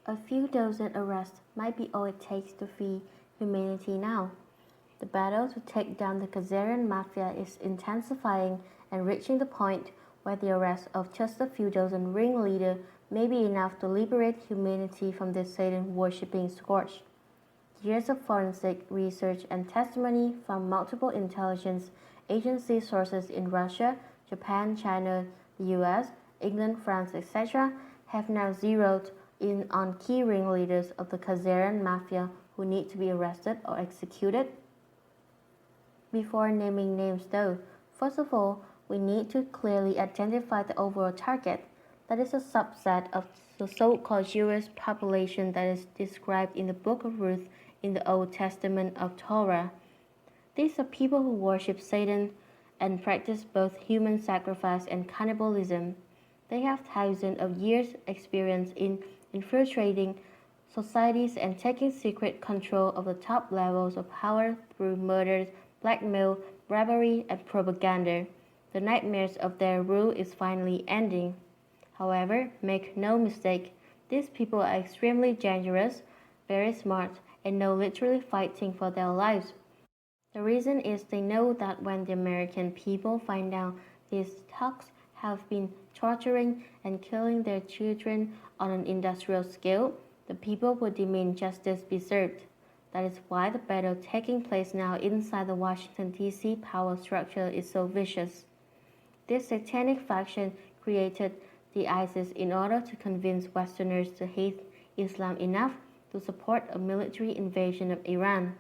A few dozen arrests might be all it takes to free humanity now. The battle to take down the Khazarian mafia is intensifying and reaching the point where the arrest of just a few dozen ringleaders may be enough to liberate humanity from this Satan-worshipping scourge. Years of forensic research and testimony from multiple intelligence agency sources in Russia, Japan, China, the US, England, France, etc. have now zeroed in on key ringleaders of the Khazarian mafia who need to be arrested or executed. Before naming names though, first of all, we need to clearly identify the overall target. That is a subset of the so-called Jewish population that is described in the Book of Ruth in the Old Testament of Torah. These are people who worship Satan and practice both human sacrifice and cannibalism. They have thousands of years' experience in infiltrating societies and taking secret control of the top levels of power through murders, blackmail, bribery, and propaganda. The nightmares of their rule is finally ending. However, make no mistake, these people are extremely dangerous, very smart, and know literally fighting for their lives. The reason is they know that when the American people find out these thugs have been torturing and killing their children on an industrial scale, the people will demand justice be served. That is why the battle taking place now inside the Washington, D.C. power structure is so vicious. This satanic faction created the ISIS in order to convince Westerners to hate Islam enough to support a military invasion of Iran.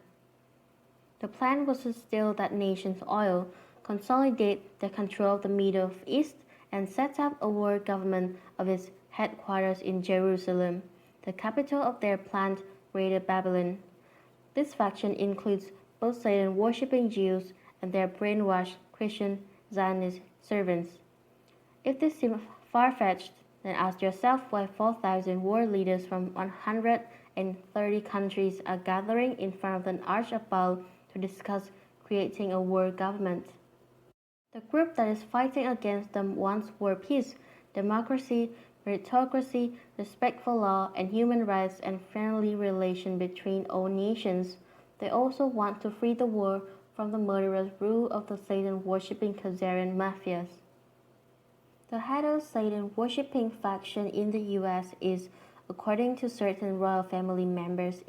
The plan was to steal that nation's oil, consolidate the control of the Middle East, and set up a world government of its headquarters in Jerusalem, the capital of their planned Greater Babylon. This faction includes both Satan-worshipping Jews and their brainwashed Christian Zionist servants. If this seems far-fetched, then ask yourself why 4,000 world leaders from 130 countries are gathering in front of an archbishop to discuss creating a world government. The group that is fighting against them wants world peace, democracy, meritocracy, respect for law and human rights and friendly relation between all nations. They also want to free the world from the murderous rule of the Satan-worshipping Khazarian mafias. The head of Satan-worshipping faction in the US is, according to certain royal family members,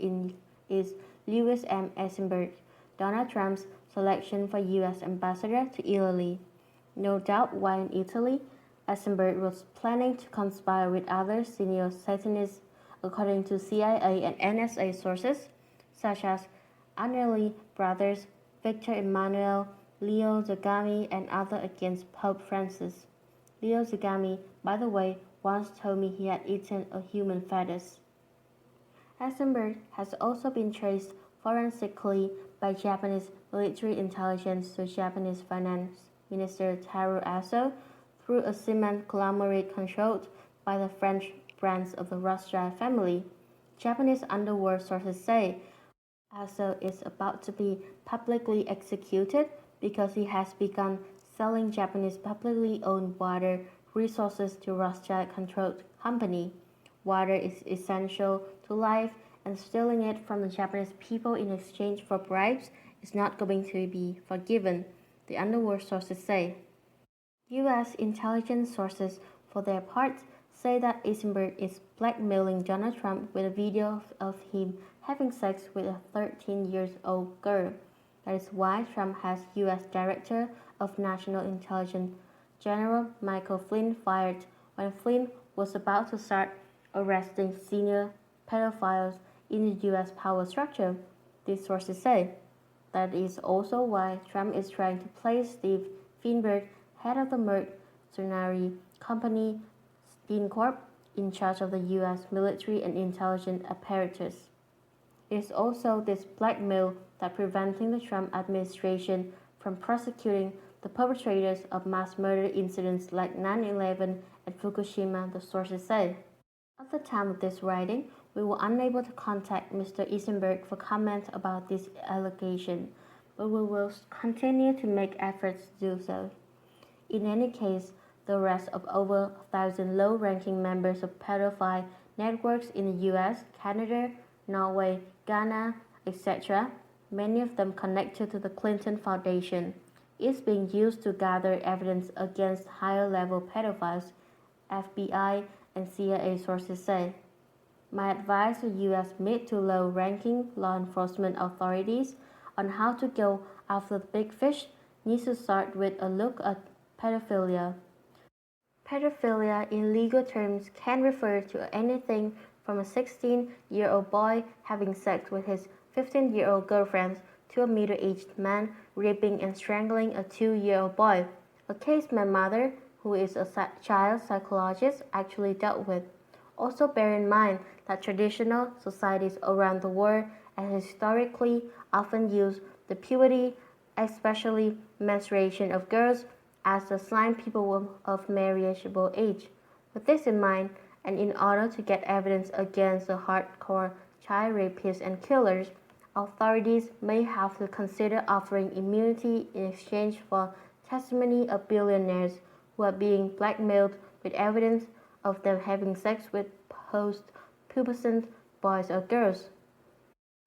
is Louis M. Eisenberg, Donald Trump's selection for US ambassador to Italy. No doubt while in Italy, Eisenberg was planning to conspire with other senior Satanists, according to CIA and NSA sources, such as Agnelli brothers, Victor Emmanuel, Leo Zagami, and others against Pope Francis. Leo Zagami, by the way, once told me he had eaten a human fetus. Eisenberg has also been traced forensically by Japanese military intelligence to Japanese Finance Minister Taro Aso through a cement conglomerate controlled by the French branch of the Rothschild family. Japanese underworld sources say Aso is about to be publicly executed because he has begun selling Japanese publicly owned water resources to Rothschild-controlled company. Water is essential to life, and stealing it from the Japanese people in exchange for bribes is not going to be forgiven, the underworld sources say. U.S. intelligence sources, for their part, say that Eisenberg is blackmailing Donald Trump with a video of him having sex with a 13-year-old girl. That is why Trump has U.S. Director of National Intelligence General Michael Flynn fired when Flynn was about to start arresting senior pedophiles in the U.S. power structure, these sources say. That is also why Trump is trying to place Steve Feinberg, head of the mercenary company SpinCorp, in charge of the U.S. military and intelligence apparatus. It is also this blackmail that preventing the Trump administration from prosecuting the perpetrators of mass murder incidents like 9/11 and Fukushima, the sources say. At the time of this writing, we were unable to contact Mr. Eisenberg for comment about this allegation, but we will continue to make efforts to do so. In any case, the arrest of over 1,000 low-ranking members of pedophile networks in the US, Canada, Norway, Ghana, etc., many of them connected to the Clinton Foundation, is being used to gather evidence against higher-level pedophiles, FBI and CIA sources say. My advice to U.S. mid to low-ranking law enforcement authorities on how to go after the big fish needs to start with a look at pedophilia. Pedophilia in legal terms can refer to anything from a 16-year-old boy having sex with his 15-year-old girlfriend to a middle-aged man raping and strangling a 2-year-old boy, a case my mother, who is a child psychologist, actually dealt with. Also bear in mind that traditional societies around the world and historically often use the puberty, especially menstruation of girls, as the sign people of marriageable age. With this in mind, and in order to get evidence against the hardcore child rapists and killers, authorities may have to consider offering immunity in exchange for testimony of billionaires who are being blackmailed with evidence of them having sex with post-pubescent boys or girls.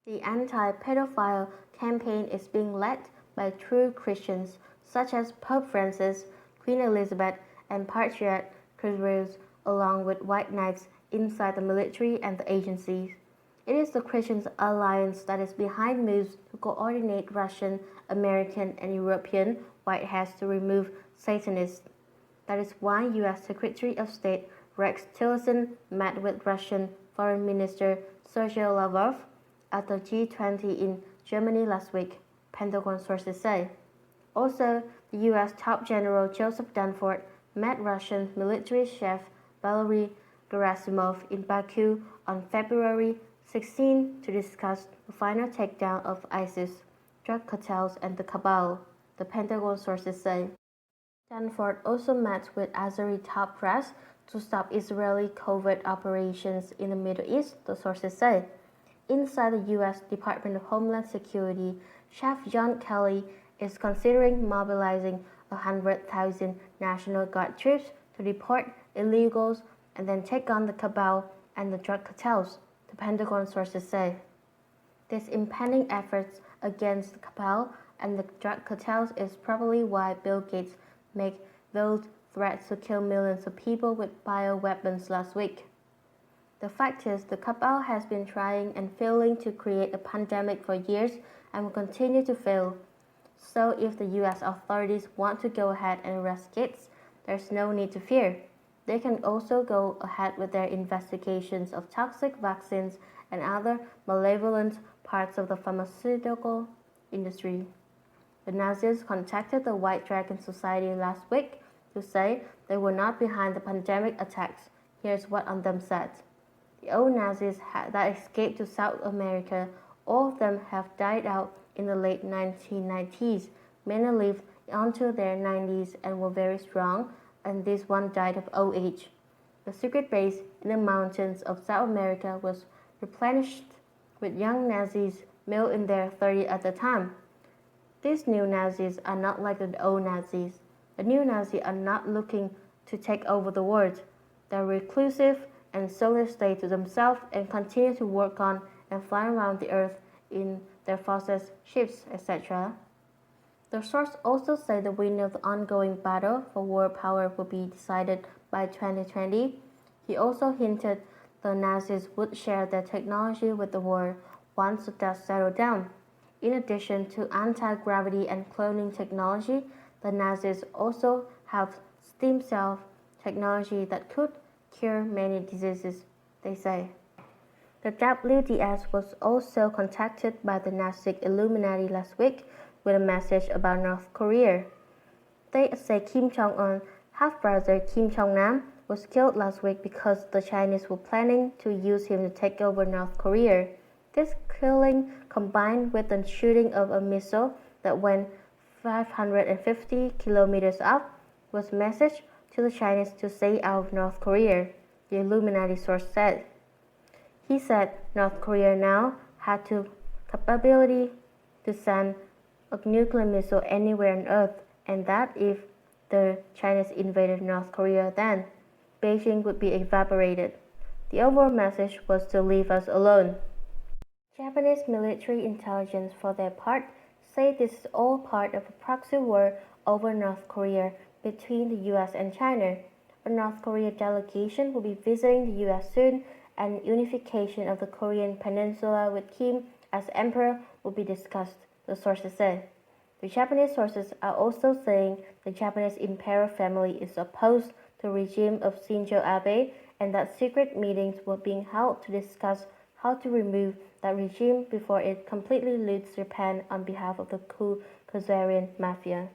The anti-pedophile campaign is being led by true Christians such as Pope Francis, Queen Elizabeth, and Patriarch Kirill, along with white knights inside the military and the agencies. It is the Christian alliance that is behind moves to coordinate Russian, American, and European white hats to remove Satanists. That is why U.S. Secretary of State Rex Tillerson met with Russian Foreign Minister Sergei Lavrov at the G20 in Germany last week, Pentagon sources say. Also, the U.S. top general Joseph Dunford met Russian military chef Valery Gerasimov in Baku on February 16 to discuss the final takedown of ISIS, drug cartels, and the cabal, the Pentagon sources say. Dunford also met with Azeri top brass to stop Israeli covert operations in the Middle East, the sources say. Inside the U.S. Department of Homeland Security, Chef John Kelly is considering mobilizing 100,000 National Guard troops to deport illegals and then take on the cabal and the drug cartels, the Pentagon sources say. This impending efforts against the cabal and the drug cartels is probably why Bill Gates made veiled threats to kill millions of people with bioweapons last week. The fact is, the cabal has been trying and failing to create a pandemic for years and will continue to fail. So if the U.S. authorities want to go ahead and arrest Gates, there's no need to fear. They can also go ahead with their investigations of toxic vaccines and other malevolent parts of the pharmaceutical industry. The Nazis contacted the White Dragon Society last week to say they were not behind the pandemic attacks. Here's what on them said. The old Nazis that escaped to South America, all of them have died out in the late 1990s. Many lived until their 90s and were very strong, and this one died of old age. The secret base in the mountains of South America was replenished with young Nazis, male in their 30s at the time. These new Nazis are not like the old Nazis. The new Nazis are not looking to take over the world. They're reclusive and solely stay to themselves and continue to work on and fly around the earth in their fastest ships, etc. The source also say the winner of the ongoing battle for world power will be decided by 2020. He also hinted the Nazis would share their technology with the world once the dust settled down. In addition to anti-gravity and cloning technology, the Nazis also have stem cell technology that could cure many diseases, they say. The WDS was also contacted by the Nazi Illuminati last week with a message about North Korea. They say Kim Jong-un, half-brother Kim Jong-nam, was killed last week because the Chinese were planning to use him to take over North Korea. This killing, combined with the shooting of a missile that went 550 kilometers up, was a message to the Chinese to stay out of North Korea, the Illuminati source said. He said North Korea now had the capability to send a nuclear missile anywhere on Earth, and that if the Chinese invaded North Korea, then Beijing would be evaporated. The overall message was to leave us alone. Japanese military intelligence, for their part, say this is all part of a proxy war over North Korea between the US and China. A North Korea delegation will be visiting the US soon, and unification of the Korean peninsula with Kim as emperor will be discussed, the sources said. The Japanese sources are also saying the Japanese imperial family is opposed to the regime of Shinzo Abe and that secret meetings were being held to discuss how to remove that regime before it completely loots Japan on behalf of the Khazarian mafia.